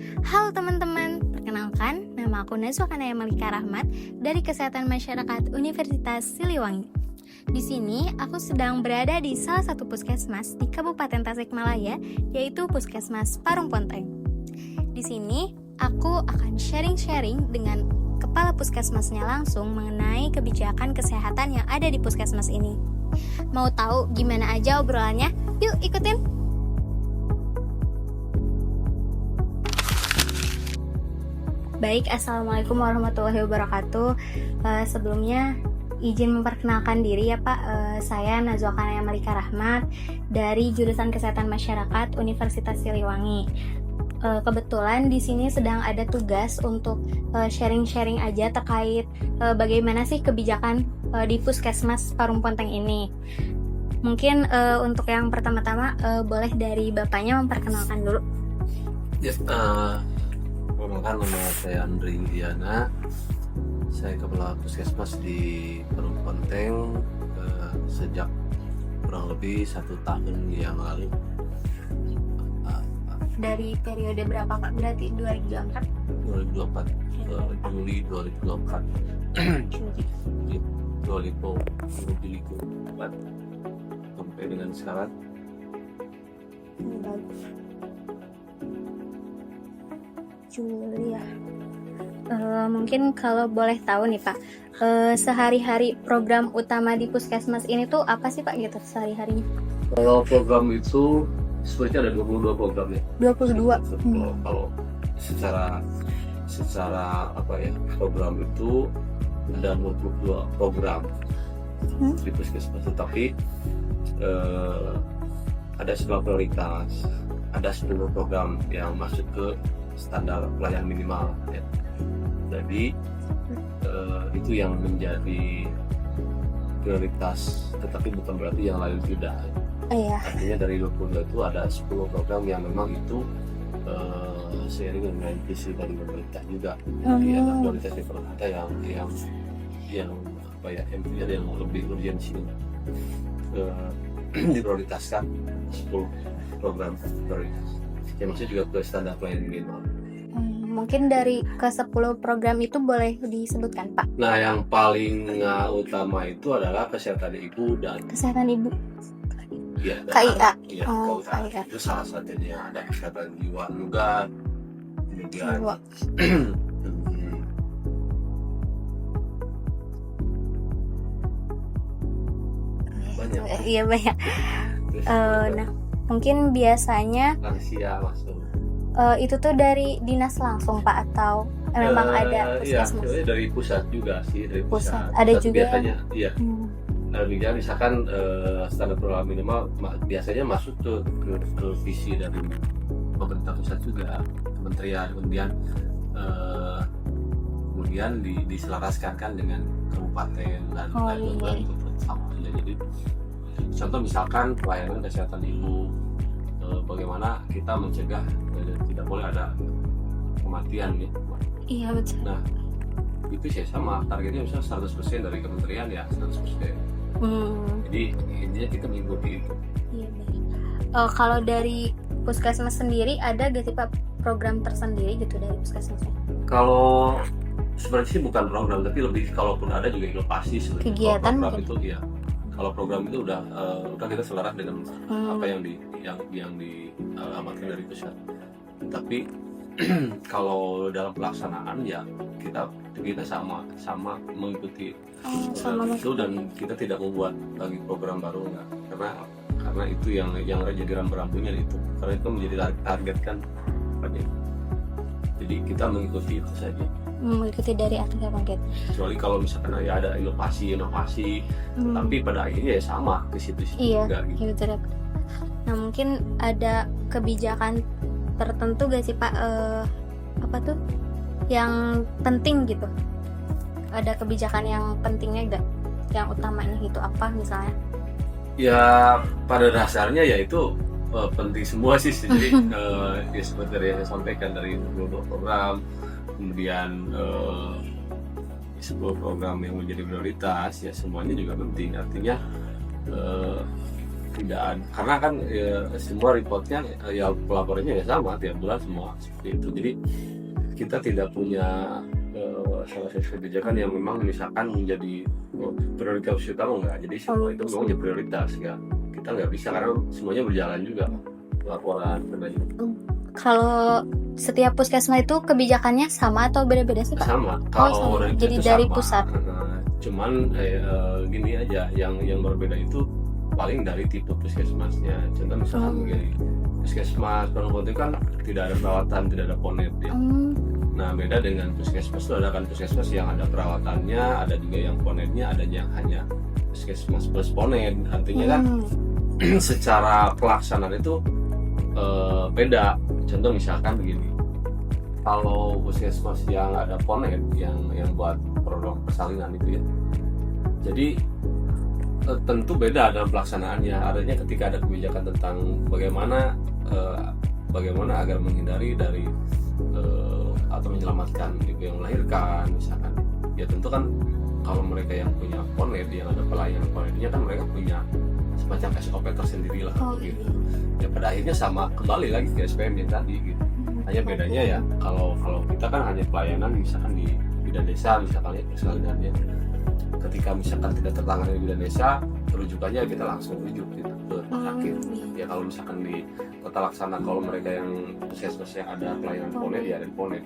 Halo teman-teman, perkenalkan nama aku Najwa Kanaya Malika Rahmat dari Kesehatan Masyarakat Universitas Siliwangi. Di sini aku sedang berada di salah satu puskesmas di Kabupaten Tasikmalaya, yaitu Puskesmas Parung Ponteng. Di sini aku akan sharing-sharing dengan kepala puskesmasnya langsung mengenai kebijakan kesehatan yang ada di puskesmas ini. Mau tahu gimana aja obrolannya? Yuk ikutin! Baik, Assalamualaikum warahmatullahi wabarakatuh. Sebelumnya izin memperkenalkan diri ya Pak. Saya Najwa Kanaya Malika Rahmat dari jurusan Kesehatan Masyarakat Universitas Siliwangi. Kebetulan di sini sedang ada tugas untuk sharing-sharing aja terkait bagaimana sih kebijakan di Puskesmas Parung Ponteng ini. Mungkin untuk yang pertama-tama boleh dari Bapaknya memperkenalkan dulu. Ya, perkenalkan, nama saya Andri Indiana. Saya kepala puskesmas di Parung Ponteng sejak kurang lebih 1 tahun yang lalu. Dari periode berapa Pak? Berarti 2024? 2024, Juli 2024. Juli 2024 sampai dengan sekarang. Juli ya. Mungkin kalau boleh tahu nih Pak, sehari-hari program utama di puskesmas ini tuh apa sih Pak gitu sehari-harinya? Kalau program itu sebenarnya ada 22 program ya. 22. Kalau secara apa ya, program itu ada 22 program di puskesmas, tetapi ada 9 prioritas, ada 10 program yang masuk ke standar pelayanan minimal ya. Jadi itu yang menjadi prioritas, tetapi bukan berarti yang lain tidak. Iya. Artinya dari 22 itu ada 10 program yang memang itu seiring dengan visi dari pemerintah juga. Jadi ada prioritas dari pemerintah yang apa ya, yang lebih urgensi diprioritaskan 10 program prioritas. Yang maksudnya juga ke standar pelayanan minimal. Mungkin dari ke-10 program itu boleh disebutkan Pak? Nah, yang paling utama itu adalah kesehatan ibu dan Kesehatan ibu. ya, KIA. Ya, Oh, KIA. KIA. Itu salah satunya. Ada kesehatan jiwa juga, kemudian Jiwa. banyak. Iya banyak. Terus Nah, mungkin biasanya lansia masuk. itu tuh dari dinas langsung Pak atau memang ada Iya, puskesmas? sebenarnya dari pusat juga sih, dari pusat. Ada Tapi juga biasanya, iya. Hmm. Misalkan standar pelayanan minimal biasanya masuk ke visi dari pemerintah pusat juga, kementerian, kemudian diselaraskan kan dengan kabupaten dan lain-lain. Jadi contoh misalkan pelayanan kesehatan ibu, bagaimana kita mencegah tidak boleh ada kematian ya. Iya betul. Nah, itu sih sama targetnya misalnya 100% dari kementerian ya 100%. Jadi intinya kita mengikuti itu. Iya baik. Kalau dari puskesmas sendiri ada gak sih Pak program tersendiri gitu dari puskesmasnya? Kalau sebenarnya sih bukan program, tapi lebih kalaupun ada juga inovasi sebenarnya. Kegiatan Kalau program mungkin? itu ya. Kalau program itu udah kita selaras dengan apa yang diamankan dari pusat. Tapi kalau dalam pelaksanaan ya kita sama mengikuti Sama itu, dan kita tidak membuat lagi program baru enggak, karena itu yang jadi rambu-rambunya itu, karena itu menjadi target kan. Jadi kita mengikuti itu saja. Mengikuti dari aturan paket. Kecuali kalau misalkan ya ada inovasi, tapi pada akhirnya ya sama ke situ-situ juga gitu. Iya betul. Nah mungkin ada kebijakan tertentu gak sih Pak apa tuh yang penting gitu? Ada kebijakan yang pentingnya gak? Yang utamanya gitu apa misalnya? Ya pada dasarnya ya itu penting semua sih. Jadi ya seperti yang saya sampaikan dari beberapa program, kemudian 10 program yang menjadi prioritas ya semuanya juga penting. Artinya tidak ada, karena kan semua reportnya ya pelaporannya ya sama tiap bulan semua seperti itu. Jadi kita tidak punya salah satu kebijakan yang memang misalkan menjadi prioritas utama, enggak. Jadi semua itu memang jadi prioritas ya. Kita nggak bisa karena semuanya berjalan juga laporan dan lain. Kalau setiap puskesmas itu kebijakannya sama atau beda-beda sih Pak? Sama. Kalau dari jadi itu dari sama. pusat. Cuman gini aja, yang berbeda itu paling dari tipe puskesmasnya. Contoh misalkan begini, puskesmas Pondok itu kan tidak ada perawatan, tidak ada ponet ya. Nah beda dengan puskesmas itu ada kan puskesmas yang ada perawatannya, ada juga yang ponetnya, ada yang hanya puskesmas plus ponet. Artinya kan secara pelaksanaan itu beda. Contoh misalkan begini, kalau puskesmas yang ada ponet yang buat program persalinan itu ya, jadi tentu beda dalam pelaksanaannya. Adanya ketika ada kebijakan tentang bagaimana agar menghindari dari atau menyelamatkan ibu yang melahirkan misalkan, ya tentu kan kalau mereka yang punya ponet, yang ada pelayanan ponetnya kan mereka punya semacam SOP tersendiri lah gitu. Ya pada akhirnya sama, kembali lagi ke SPM yang tadi gitu. Hanya bedanya ya kalau kita kan hanya pelayanan misalkan di bidan desa misalkan ya persalinannya. Ketika misalkan tidak tertangani di bidan desa, rujukannya kita langsung rujuk gitu ke rumah sakit. Ya kalau misalkan di kota laksana, kalau mereka yang puskesmas yang ada pelayanan ponet ya ada ponet.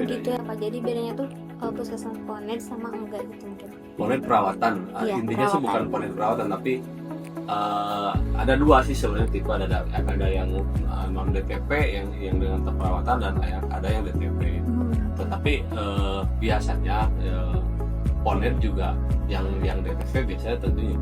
Gitu ya Pak. Jadi bedanya tuh puskesmas ponet sama enggak gitu mungkin. Ponet perawatan, intinya sih bukan ponet perawatan, tapi ada dua sih sebenarnya tipe, ada yang non DTP yang dengan perawatan, dan ada yang DTP. Tetapi biasanya ponet juga yang DTP biasanya tentunya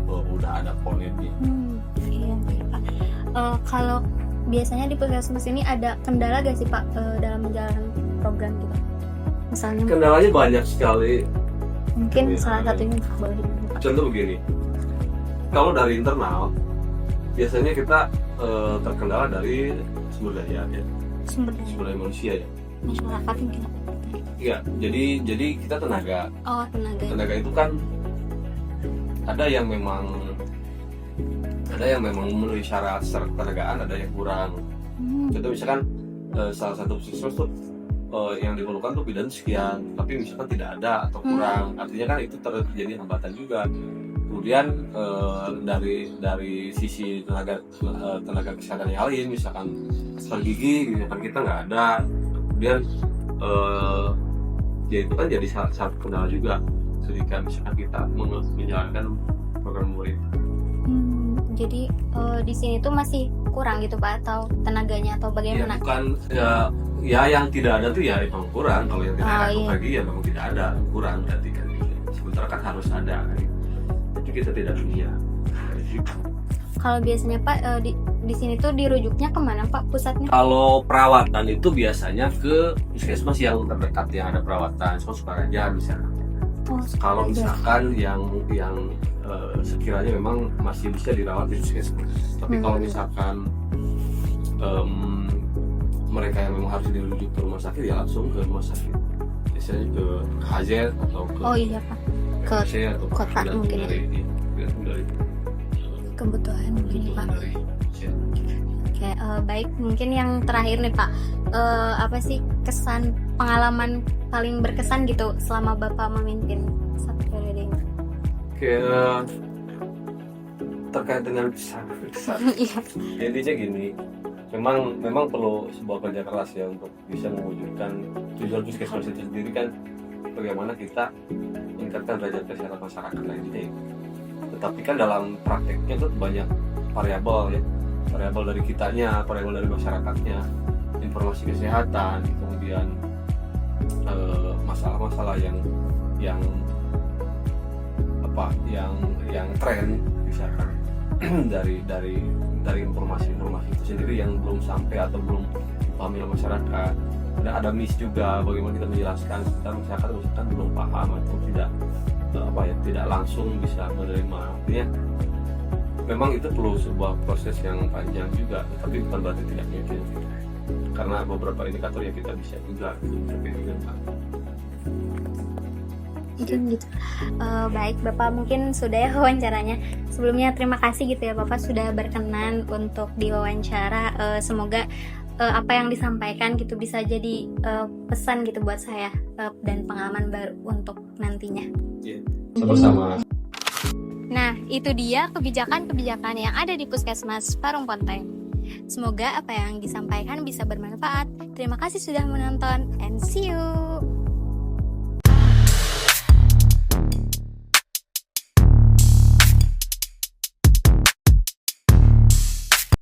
udah ada ponetnya. Iya Pak. Kalau biasanya di puskesmas ini ada kendala gak sih Pak dalam menjalankan program gitu? Misalnya kendalanya banyak sekali. Mungkin salah satunya boleh dibuka. Contoh begini, kalau dari internal biasanya kita terkendala dari sumber daya ya, sumber daya manusia ya, masyarakat mungkin. Iya, jadi kita tenaga. Tenaga itu kan ada yang memang memenuhi syarat ketenagaan, ada yang kurang. Contoh misalkan salah satu puskesmas tuh yang diperlukan tuh bidan sekian, tapi misalkan tidak ada atau kurang, artinya kan itu terjadi hambatan juga. Kemudian dari sisi tenaga kesehatan yang lain, misalkan dokter gigi, misalkan kita nggak ada, kemudian ya itu kan jadi satu kendala juga ketika misalkan kita menjalankan program murid. Jadi di sini tuh masih kurang gitu Pak, atau tenaganya atau bagaimana? Ya, bukan ya yang tidak ada tuh ya memang kurang. Kalau yang tidak ada lagi ya memang tidak ada, kurang berarti kan. Sementara kan harus ada kan. Jadi kita tidak punya. Kalau biasanya Pak di sini tuh dirujuknya kemana Pak pusatnya? Kalau perawatan itu biasanya ke puskesmas yang terdekat yang ada perawatan, Sukaraja misalnya. Kalau misalkan yang sekiranya memang masih bisa dirawat di puskesmas. Tapi kalau misalkan mereka yang memang harus dirujuk ke rumah sakit ya langsung ke rumah sakit. Biasanya ke HZ atau ke Pak. Ke kota mungkin dari kebutuhan mungkin Pak. Oke, baik, mungkin yang terakhir nih Pak, apa sih kesan pengalaman paling berkesan gitu selama Bapak memimpin satu periode ini? Oke, terkait dengan kesan. Intinya gini, memang perlu sebuah kerja keras ya untuk bisa mewujudkan tujuan puskesmas itu sendiri kan, bagaimana kita meningkatkan derajat kesehatan masyarakat lainnya. Tetapi kan dalam prakteknya tuh banyak variabel ya, variabel dari kitanya, variabel dari masyarakatnya, informasi kesehatan, kemudian masalah-masalah yang tren misalkan dari informasi itu sendiri yang belum sampai atau belum dipahami oleh masyarakat. Ada miss juga bagaimana kita menjelaskan, kita masyarakat misalkan belum paham atau tidak langsung bisa menerima. Artinya memang itu perlu sebuah proses yang panjang juga, tapi bukan berarti tidak mungkin, karena beberapa indikator yang kita bisa juga Mungkin gitu. Baik Bapak, mungkin sudah ya wawancaranya. Sebelumnya terima kasih gitu ya Bapak sudah berkenan untuk diwawancara. Semoga apa yang disampaikan gitu bisa jadi pesan gitu buat saya dan pengalaman baru untuk nantinya. Sama-sama. Nah, itu dia kebijakan-kebijakan yang ada di Puskesmas Parung Ponteng. Semoga apa yang disampaikan bisa bermanfaat. Terima kasih sudah menonton and see you.